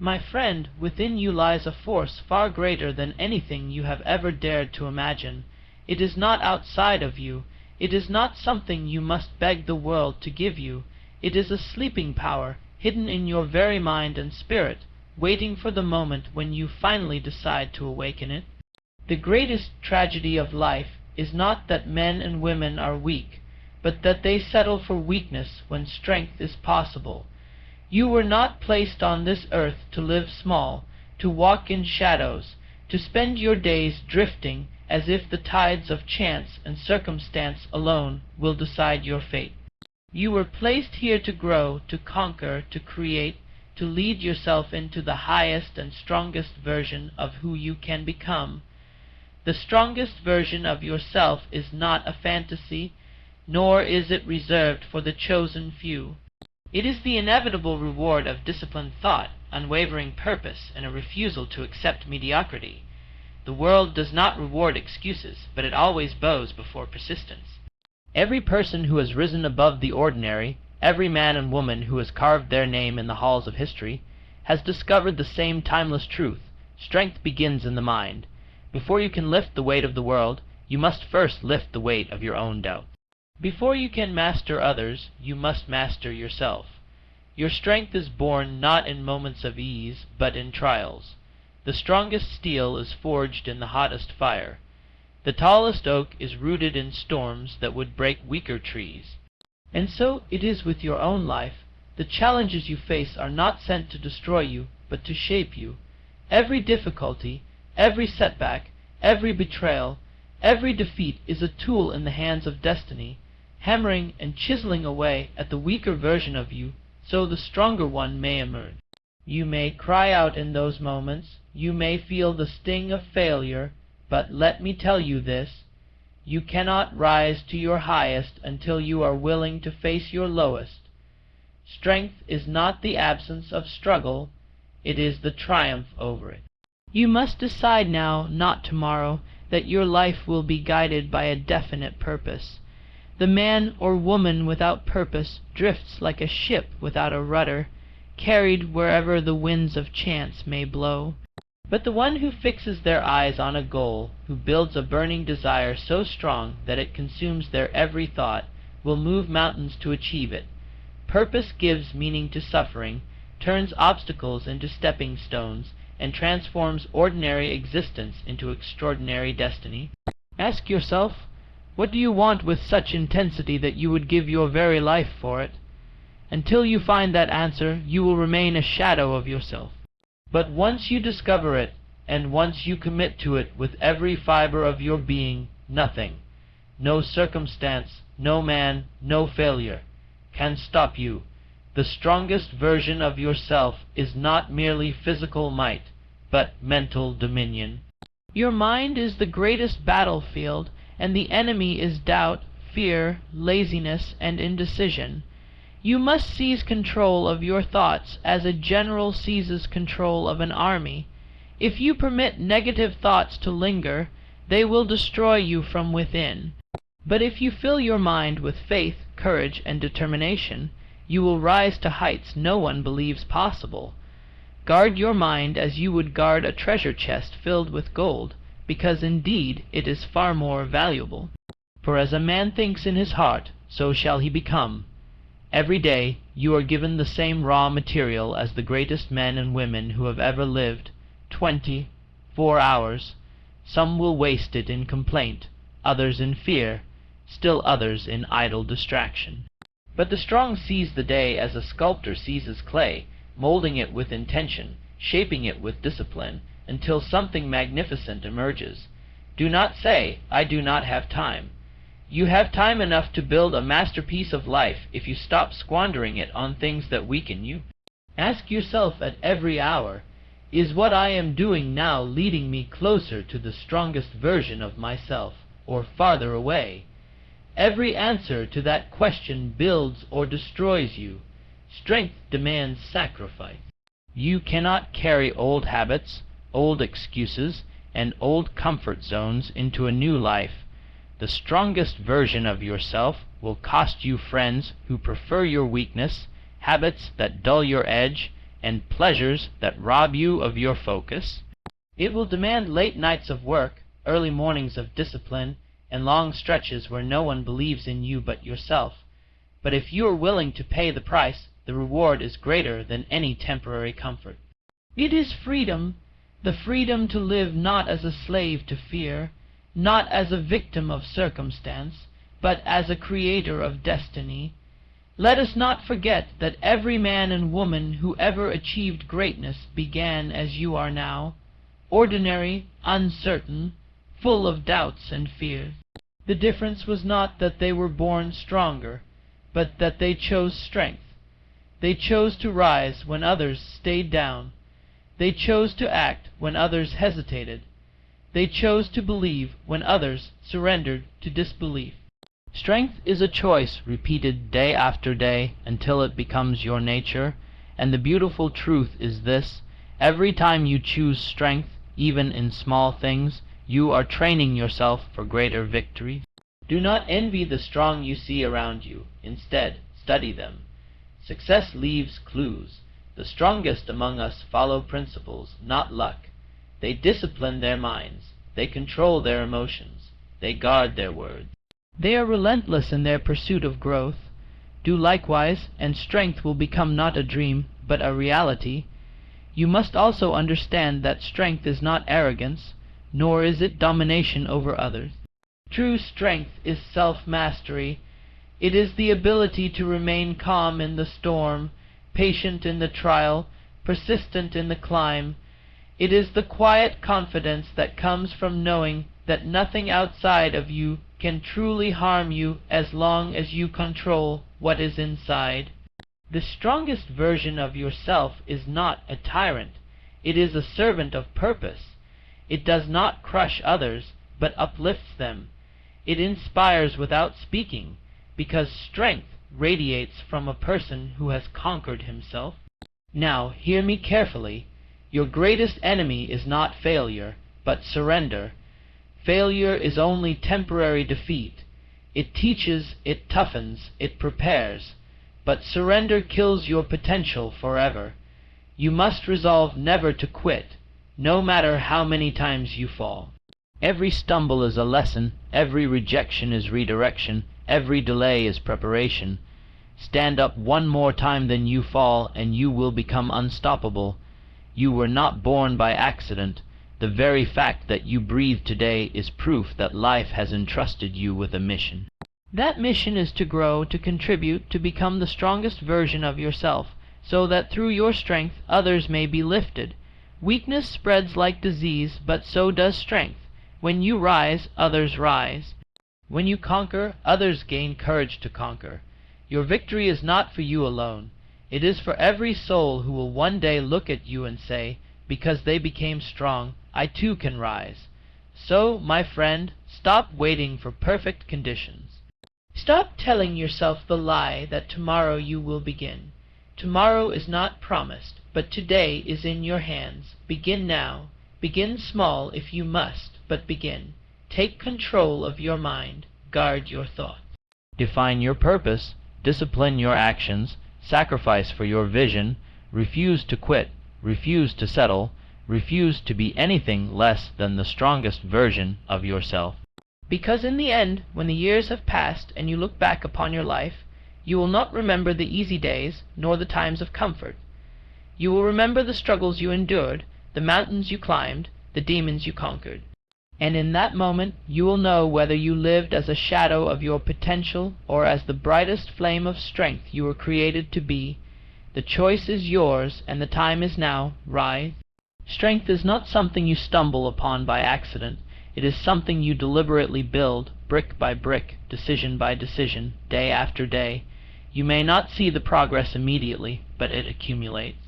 My friend, within you lies a force far greater than anything you have ever dared to imagine. It is not outside of you. It is not something you must beg the world to give you. It is a sleeping power, hidden in your very mind and spirit, waiting for the moment when you finally decide to awaken it. The greatest tragedy of life is not that men and women are weak, but that they settle for weakness when strength is possible. You were not placed on this earth to live small, to walk in shadows, to spend your days drifting as if the tides of chance and circumstance alone will decide your fate. You were placed here to grow, to conquer, to create, to lead yourself into the highest and strongest version of who you can become. The strongest version of yourself is not a fantasy, nor is it reserved for the chosen few. It is the inevitable reward of disciplined thought, unwavering purpose, and a refusal to accept mediocrity. The world does not reward excuses, but it always bows before persistence. Every person who has risen above the ordinary, every man and woman who has carved their name in the halls of history, has discovered the same timeless truth: strength begins in the mind. Before you can lift the weight of the world, you must first lift the weight of your own doubt. Before you can master others, you must master yourself. Your strength is born not in moments of ease, but in trials. The strongest steel is forged in the hottest fire. The tallest oak is rooted in storms that would break weaker trees. And so it is with your own life. The challenges you face are not sent to destroy you, but to shape you. Every difficulty, every setback, every betrayal, every defeat is a tool in the hands of destiny, hammering and chiseling away at the weaker version of you so the stronger one may emerge. You may cry out in those moments, you may feel the sting of failure, but let me tell you this: you cannot rise to your highest until you are willing to face your lowest. Strength is not the absence of struggle, it is the triumph over it. You must decide now, not tomorrow, that your life will be guided by a definite purpose. The man or woman without purpose drifts like a ship without a rudder, carried wherever the winds of chance may blow. But the one who fixes their eyes on a goal, who builds a burning desire so strong that it consumes their every thought, will move mountains to achieve it. Purpose gives meaning to suffering, turns obstacles into stepping stones, and transforms ordinary existence into extraordinary destiny. Ask yourself, what do you want with such intensity that you would give your very life for it? Until you find that answer, you will remain a shadow of yourself. But once you discover it, and once you commit to it with every fiber of your being, nothing, no circumstance, no man, no failure, can stop you. The strongest version of yourself is not merely physical might, but mental dominion. Your mind is the greatest battlefield, and the enemy is doubt, fear, laziness, and indecision. You must seize control of your thoughts as a general seizes control of an army. If you permit negative thoughts to linger, they will destroy you from within. But if you fill your mind with faith, courage, and determination, you will rise to heights no one believes possible. Guard your mind as you would guard a treasure chest filled with gold, because indeed it is far more valuable. For as a man thinks in his heart, so shall he become. Every day you are given the same raw material as the greatest men and women who have ever lived, 24 hours. Some will waste it in complaint, others in fear, still others in idle distraction. But the strong seize the day as a sculptor seizes clay, molding it with intention, shaping it with discipline, until something magnificent emerges. Do not say, "I do not have time." You have time enough to build a masterpiece of life if you stop squandering it on things that weaken you. Ask yourself at every hour, is what I am doing now leading me closer to the strongest version of myself, or farther away? Every answer to that question builds or destroys you. Strength demands sacrifice. You cannot carry old habits, old excuses, and old comfort zones into a new life. The strongest version of yourself will cost you friends who prefer your weakness, habits that dull your edge, and pleasures that rob you of your focus. It will demand late nights of work, early mornings of discipline, and long stretches where no one believes in you but yourself. But if you are willing to pay the price, the reward is greater than any temporary comfort. It is freedom, the freedom to live not as a slave to fear, not as a victim of circumstance, but as a creator of destiny. Let us not forget that every man and woman who ever achieved greatness began as you are now, ordinary, uncertain, full of doubts and fears. The difference was not that they were born stronger, but that they chose strength. They chose to rise when others stayed down. They chose to act when others hesitated. They chose to believe when others surrendered to disbelief. Strength is a choice repeated day after day until it becomes your nature, and the beautiful truth is this: every time you choose strength, even in small things, you are training yourself for greater victories. Do not envy the strong you see around you. Instead, study them. Success leaves clues. The strongest among us follow principles, not luck. They discipline their minds. They control their emotions. They guard their words. They are relentless in their pursuit of growth. Do likewise, and strength will become not a dream, but a reality. You must also understand that strength is not arrogance, nor is it domination over others. True strength is self-mastery. It is the ability to remain calm in the storm, patient in the trial, persistent in the climb. It is the quiet confidence that comes from knowing that nothing outside of you can truly harm you as long as you control what is inside. The strongest version of yourself is not a tyrant. It is a servant of purpose. It does not crush others, but uplifts them. It inspires without speaking, because strength radiates from a person who has conquered himself. Now, hear me carefully. Your greatest enemy is not failure, but surrender. Failure is only temporary defeat. It teaches, it toughens, it prepares. But surrender kills your potential forever. You must resolve never to quit, no matter how many times you fall. Every stumble is a lesson, every rejection is redirection, every delay is preparation. Stand up one more time than you fall, and you will become unstoppable. You were not born by accident. The very fact that you breathe today is proof that life has entrusted you with a mission. That mission is to grow, to contribute, to become the strongest version of yourself, so that through your strength others may be lifted. Weakness spreads like disease, but so does strength. When you rise, others rise. When you conquer, others gain courage to conquer. Your victory is not for you alone. It is for every soul who will one day look at you and say, because they became strong, I too can rise. So, my friend, stop waiting for perfect conditions. Stop telling yourself the lie that tomorrow you will begin. Tomorrow is not promised, but today is in your hands. Begin now. Begin small if you must, but begin. Take control of your mind. Guard your thoughts. Define your purpose. Discipline your actions. Sacrifice for your vision. Refuse to quit. Refuse to settle. Refuse to be anything less than the strongest version of yourself. Because in the end, when the years have passed and you look back upon your life, you will not remember the easy days nor the times of comfort. You will remember the struggles you endured, the mountains you climbed, the demons you conquered. And in that moment you will know whether you lived as a shadow of your potential or as the brightest flame of strength you were created to be. The choice is yours, and the time is now. Rise. Strength is not something you stumble upon by accident. It is something you deliberately build, brick by brick, decision by decision, day after day. You may not see the progress immediately, but it accumulates.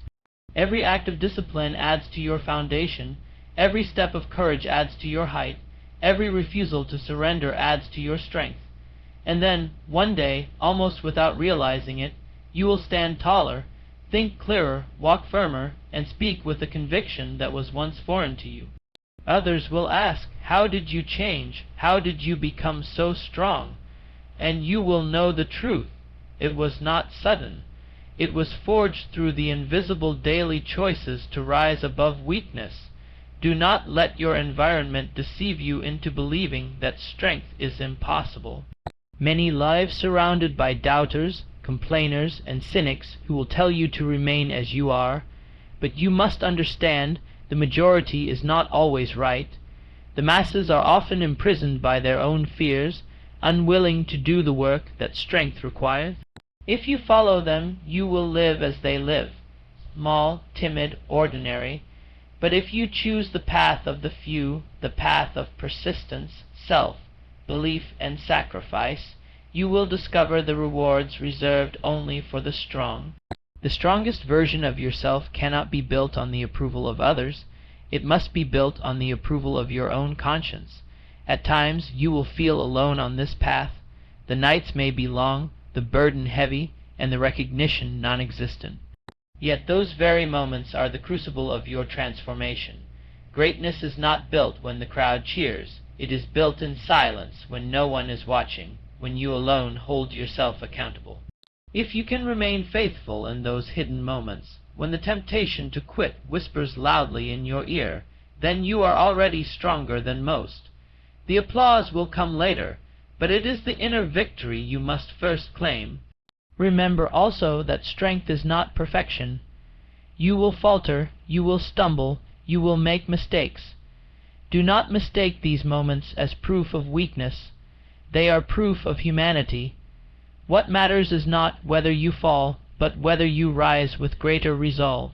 Every act of discipline adds to your foundation. Every step of courage adds to your height. Every refusal to surrender adds to your strength. And then, one day, almost without realizing it, you will stand taller, think clearer, walk firmer, and speak with a conviction that was once foreign to you. Others will ask, how did you change? How did you become so strong? And you will know the truth. It was not sudden. It was forged through the invisible daily choices to rise above weakness. Do not let your environment deceive you into believing that strength is impossible. Many lives surrounded by doubters, complainers, and cynics who will tell you to remain as you are, but you must understand the majority is not always right. The masses are often imprisoned by their own fears, unwilling to do the work that strength requires. If you follow them, you will live as they live, small, timid, ordinary. But if you choose the path of the few, the path of persistence, self, belief, and sacrifice, you will discover the rewards reserved only for the strong. The strongest version of yourself cannot be built on the approval of others. It must be built on the approval of your own conscience. At times you will feel alone on this path. The nights may be long, the burden heavy, and the recognition non-existent. Yet those very moments are the crucible of your transformation. Greatness is not built when the crowd cheers. It is built in silence, when no one is watching, when you alone hold yourself accountable. If you can remain faithful in those hidden moments, when the temptation to quit whispers loudly in your ear, then you are already stronger than most. The applause will come later, but it is the inner victory you must first claim. Remember also that strength is not perfection. You will falter, you will stumble, you will make mistakes. Do not mistake these moments as proof of weakness. They are proof of humanity. What matters is not whether you fall, but whether you rise with greater resolve.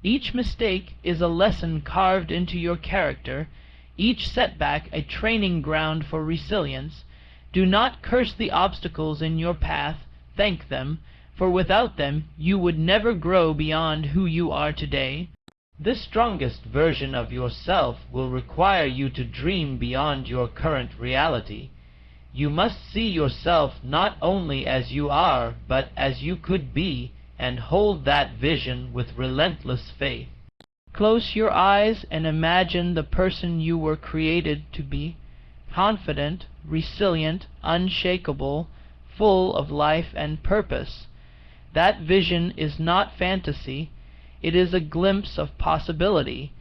Each mistake is a lesson carved into your character, each setback a training ground for resilience. Do not curse the obstacles in your path, thank them, for without them you would never grow beyond who you are today. This strongest version of yourself will require you to dream beyond your current reality. You must see yourself not only as you are, but as you could be, and hold that vision with relentless faith. Close your eyes and imagine the person you were created to be, confident, resilient, unshakable, full of life and purpose. That vision is not fantasy, it is a glimpse of possibility,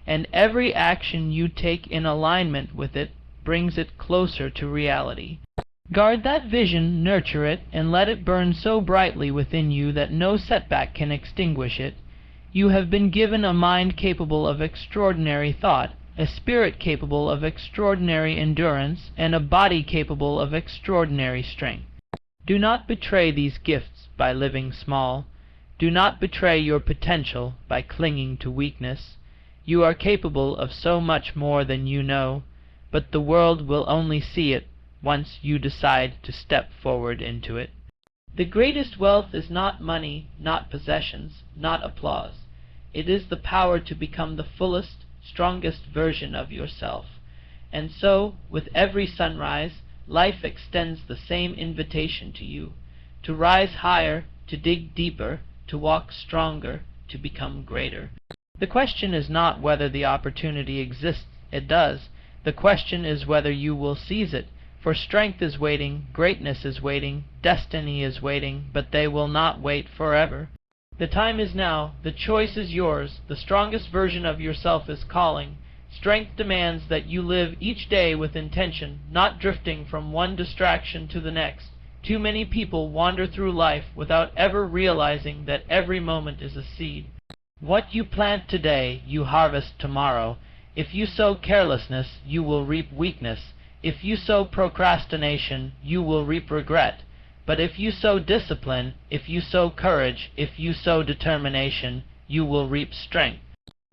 and every action you take in alignment with it brings it closer to reality. Guard that vision, nurture it, and let it burn so brightly within you that no setback can extinguish it. You have been given a mind capable of extraordinary thought, a spirit capable of extraordinary endurance, and a body capable of extraordinary strength. Do not betray these gifts by living small. Do not betray your potential by clinging to weakness. You are capable of so much more than you know, but the world will only see it once you decide to step forward into it. The greatest wealth is not money, not possessions, not applause. It is the power to become the fullest, strongest version of yourself. And so, with every sunrise, life extends the same invitation to you, to rise higher, to dig deeper, to walk stronger, to become greater. The question is not whether the opportunity exists. It does. The question is whether you will seize it, for strength is waiting, greatness is waiting, destiny is waiting, but they will not wait forever. The time is now, the choice is yours, the strongest version of yourself is calling. Strength demands that you live each day with intention, not drifting from one distraction to the next. Too many people wander through life without ever realizing that every moment is a seed. What you plant today, you harvest tomorrow. If you sow carelessness, you will reap weakness. If you sow procrastination, you will reap regret. But if you sow discipline, if you sow courage, if you sow determination, you will reap strength.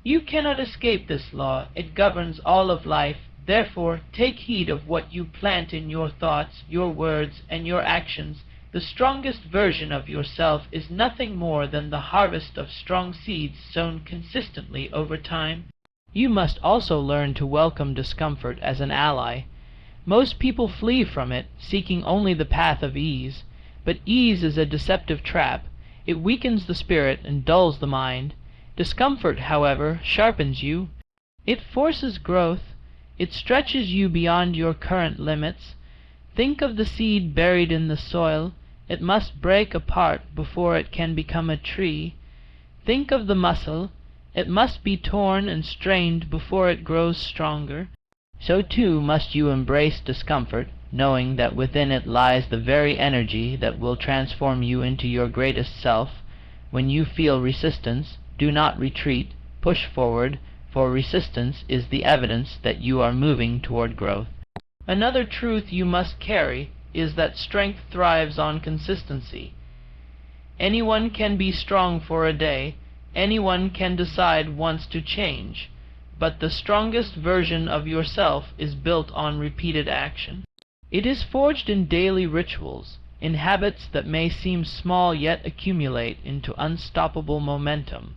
You cannot escape this law. It governs all of life. Therefore, take heed of what you plant in your thoughts, your words, and your actions. The strongest version of yourself is nothing more than the harvest of strong seeds sown consistently over time. You must also learn to welcome discomfort as an ally. Most people flee from it, seeking only the path of ease. But ease is a deceptive trap. It weakens the spirit and dulls the mind. Discomfort, however, sharpens you. It forces growth. It stretches you beyond your current limits. Think of the seed buried in the soil. It must break apart before it can become a tree. Think of the muscle. It must be torn and strained before it grows stronger. So too must you embrace discomfort, knowing that within it lies the very energy that will transform you into your greatest self. When you feel resistance, do not retreat, push forward, for resistance is the evidence that you are moving toward growth. Another truth you must carry is that strength thrives on consistency. Anyone can be strong for a day, anyone can decide once to change, but the strongest version of yourself is built on repeated action. It is forged in daily rituals, in habits that may seem small yet accumulate into unstoppable momentum.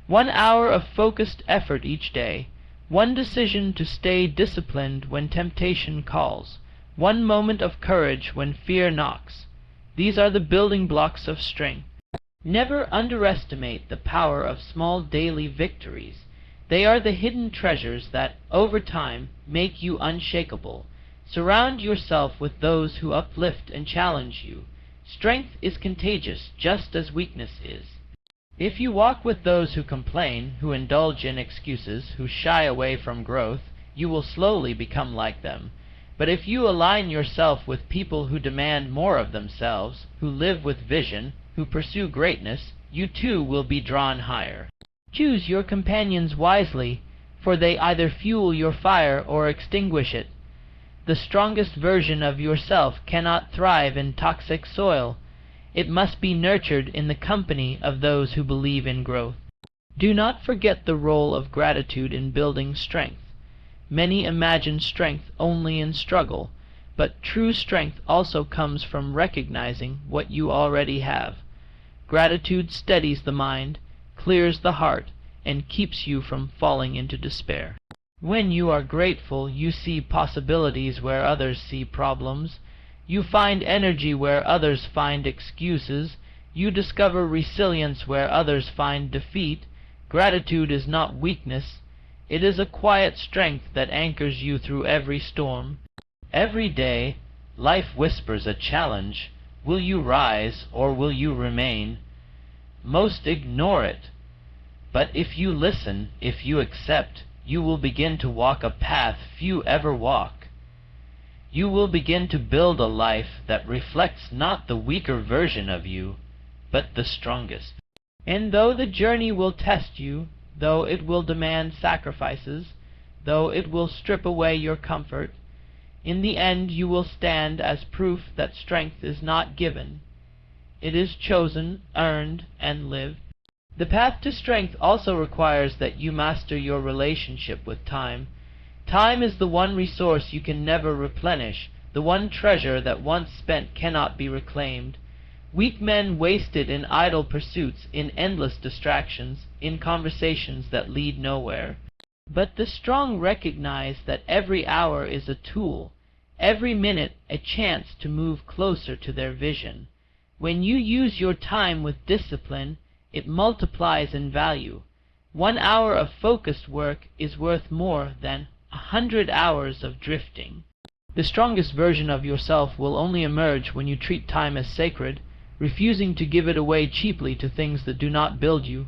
1 hour of focused effort each day, one decision to stay disciplined when temptation calls, one moment of courage when fear knocks. These are the building blocks of strength. Never underestimate the power of small daily victories. They are the hidden treasures that, over time, make you unshakable. Surround yourself with those who uplift and challenge you. Strength is contagious, just as weakness is. If you walk with those who complain, who indulge in excuses, who shy away from growth, you will slowly become like them. But if you align yourself with people who demand more of themselves, who live with vision, who pursue greatness, you too will be drawn higher. Choose your companions wisely, for they either fuel your fire or extinguish it. The strongest version of yourself cannot thrive in toxic soil. It must be nurtured in the company of those who believe in growth. Do not forget the role of gratitude in building strength. Many imagine strength only in struggle, but true strength also comes from recognizing what you already have. Gratitude steadies the mind, clears the heart, and keeps you from falling into despair. When you are grateful, you see possibilities where others see problems. You find energy where others find excuses. You discover resilience where others find defeat. Gratitude is not weakness. It is a quiet strength that anchors you through every storm. Every day, life whispers a challenge. Will you rise or will you remain? Most ignore it. But if you listen, if you accept, you will begin to walk a path few ever walk. You will begin to build a life that reflects not the weaker version of you, but the strongest. And though the journey will test you, though it will demand sacrifices, though it will strip away your comfort, in the end you will stand as proof that strength is not given. It is chosen, earned, and lived. The path to strength also requires that you master your relationship with time. Time is the one resource you can never replenish, the one treasure that once spent cannot be reclaimed. Weak men waste it in idle pursuits, in endless distractions, in conversations that lead nowhere. But the strong recognize that every hour is a tool, every minute a chance to move closer to their vision. When you use your time with discipline, it multiplies in value. 1 hour of focused work is worth more than 100 hours of drifting. The strongest version of yourself will only emerge when you treat time as sacred, refusing to give it away cheaply to things that do not build you.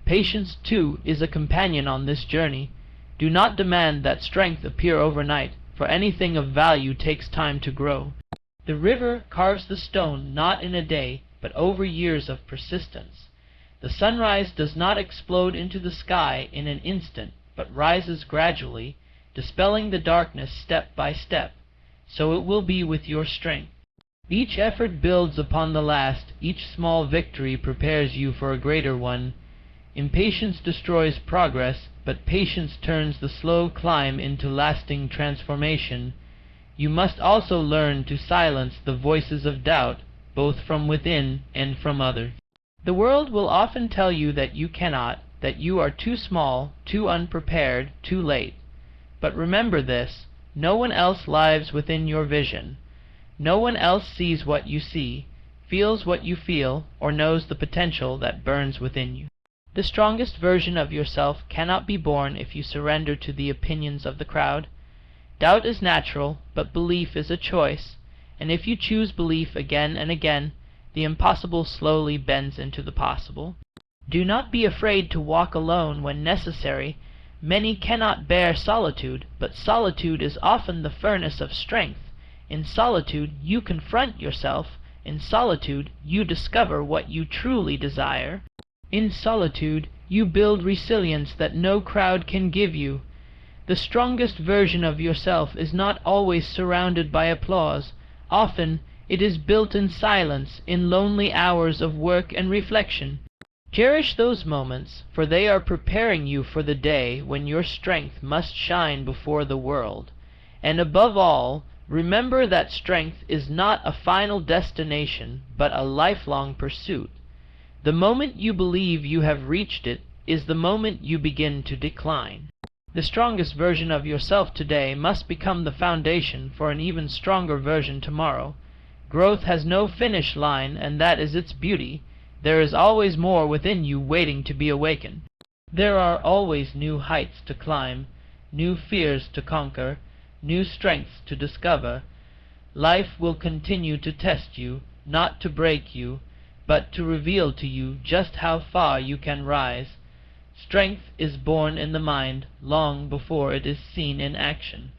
Patience, too, is a companion on this journey. Do not demand that strength appear overnight, for anything of value takes time to grow. The river carves the stone not in a day, but over years of persistence. The sunrise does not explode into the sky in an instant, but rises gradually, dispelling the darkness step by step. So it will be with your strength. Each effort builds upon the last, each small victory prepares you for a greater one. Impatience destroys progress, but patience turns the slow climb into lasting transformation. You must also learn to silence the voices of doubt, both from within and from others. The world will often tell you that you cannot, that you are too small, too unprepared, too late. But remember this, no one else lives within your vision. No one else sees what you see, feels what you feel, or knows the potential that burns within you. The strongest version of yourself cannot be born if you surrender to the opinions of the crowd. Doubt is natural, but belief is a choice, and if you choose belief again and again, the impossible slowly bends into the possible. Do not be afraid to walk alone when necessary. Many cannot bear solitude, but solitude is often the furnace of strength. In solitude you confront yourself. In solitude you discover what you truly desire. In solitude you build resilience that no crowd can give you. The strongest version of yourself is not always surrounded by applause. Often it is built in silence, in lonely hours of work and reflection. Cherish those moments, for they are preparing you for the day when your strength must shine before the world. And above all, remember that strength is not a final destination, but a lifelong pursuit. The moment you believe you have reached it is the moment you begin to decline. The strongest version of yourself today must become the foundation for an even stronger version tomorrow. Growth has no finish line, and that is its beauty. There is always more within you waiting to be awakened. There are always new heights to climb, new fears to conquer, new strengths to discover. Life will continue to test you, not to break you, but to reveal to you just how far you can rise. Strength is born in the mind long before it is seen in action.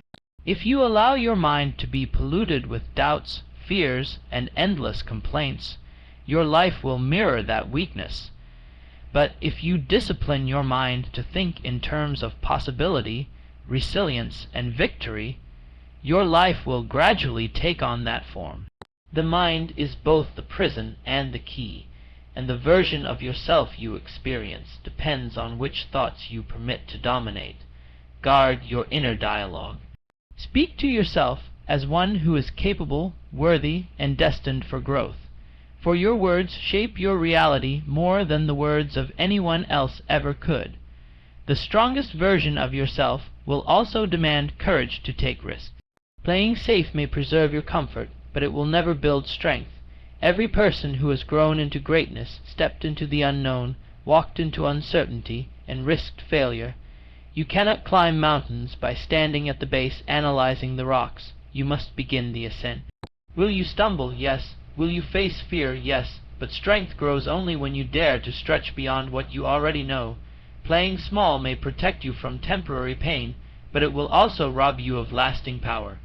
If you allow your mind to be polluted with doubts, fears, and endless complaints, your life will mirror that weakness. But if you discipline your mind to think in terms of possibility, resilience, and victory, your life will gradually take on that form. The mind is both the prison and the key, and the version of yourself you experience depends on which thoughts you permit to dominate. Guard your inner dialogue. Speak to yourself as one who is capable, worthy, and destined for growth. For your words shape your reality more than the words of anyone else ever could. The strongest version of yourself will also demand courage to take risks. Playing safe may preserve your comfort, but it will never build strength. Every person who has grown into greatness stepped into the unknown, walked into uncertainty, and risked failure. You cannot climb mountains by standing at the base analyzing the rocks. You must begin the ascent. Will you stumble? Yes. Will you face fear? Yes. But strength grows only when you dare to stretch beyond what you already know. Playing small may protect you from temporary pain, but it will also rob you of lasting power.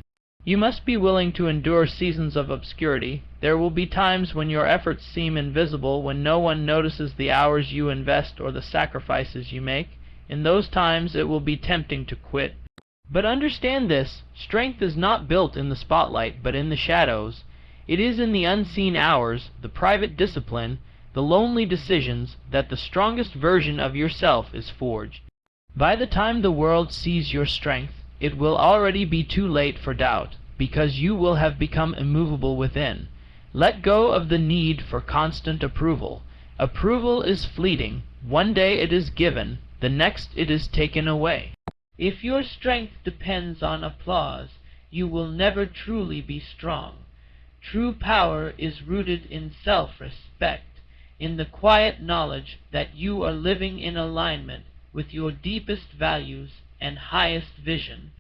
You must be willing to endure seasons of obscurity. There will be times when your efforts seem invisible, when no one notices the hours you invest or the sacrifices you make. In those times it will be tempting to quit. But understand this, strength is not built in the spotlight, but in the shadows. It is in the unseen hours, the private discipline, the lonely decisions, that the strongest version of yourself is forged. By the time the world sees your strength, it will already be too late for doubt, because you will have become immovable within. Let go of the need for constant approval. Approval is fleeting. One day it is given, the next it is taken away. If your strength depends on applause, you will never truly be strong. True power is rooted in self-respect, in the quiet knowledge that you are living in alignment with your deepest values and highest vision.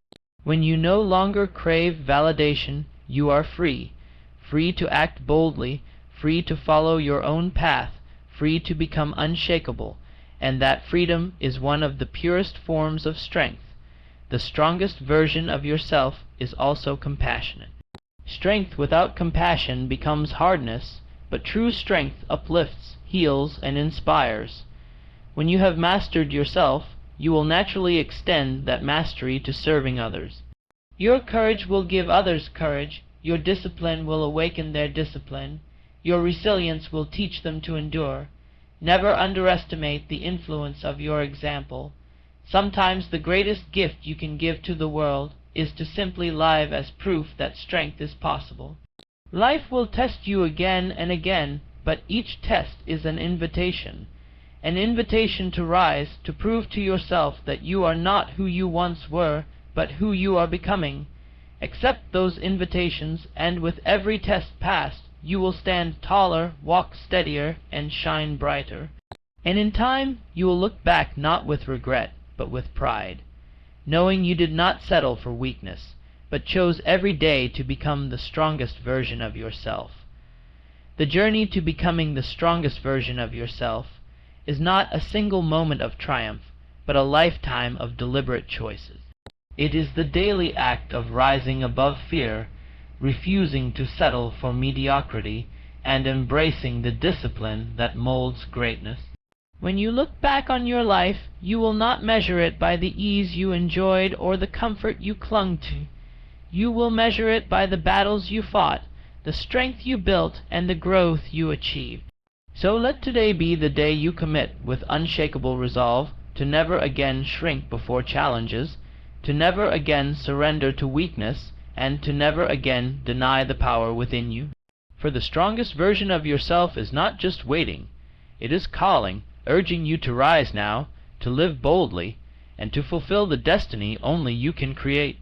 When you no longer crave validation, you are free, free to act boldly, free to follow your own path, free to become unshakable, and that freedom is one of the purest forms of strength. The strongest version of yourself is also compassionate. Strength without compassion becomes hardness, but true strength uplifts, heals, and inspires. When you have mastered yourself, you will naturally extend that mastery to serving others. Your courage will give others courage, your discipline will awaken their discipline, your resilience will teach them to endure. Never underestimate the influence of your example. Sometimes the greatest gift you can give to the world is to simply live as proof that strength is possible. Life will test you again and again, but each test is an invitation to rise, to prove to yourself that you are not who you once were, but who you are becoming. Accept those invitations, and with every test passed, you will stand taller, walk steadier, and shine brighter. And in time, you will look back not with regret, but with pride, knowing you did not settle for weakness, but chose every day to become the strongest version of yourself. The journey to becoming the strongest version of yourself is not a single moment of triumph, but a lifetime of deliberate choices. It is the daily act of rising above fear, refusing to settle for mediocrity, and embracing the discipline that molds greatness. When you look back on your life, you will not measure it by the ease you enjoyed or the comfort you clung to. You will measure it by the battles you fought, the strength you built, and the growth you achieved. So let today be the day you commit with unshakable resolve to never again shrink before challenges, to never again surrender to weakness, and to never again deny the power within you. For the strongest version of yourself is not just waiting, it is calling, urging you to rise now, to live boldly, and to fulfill the destiny only you can create.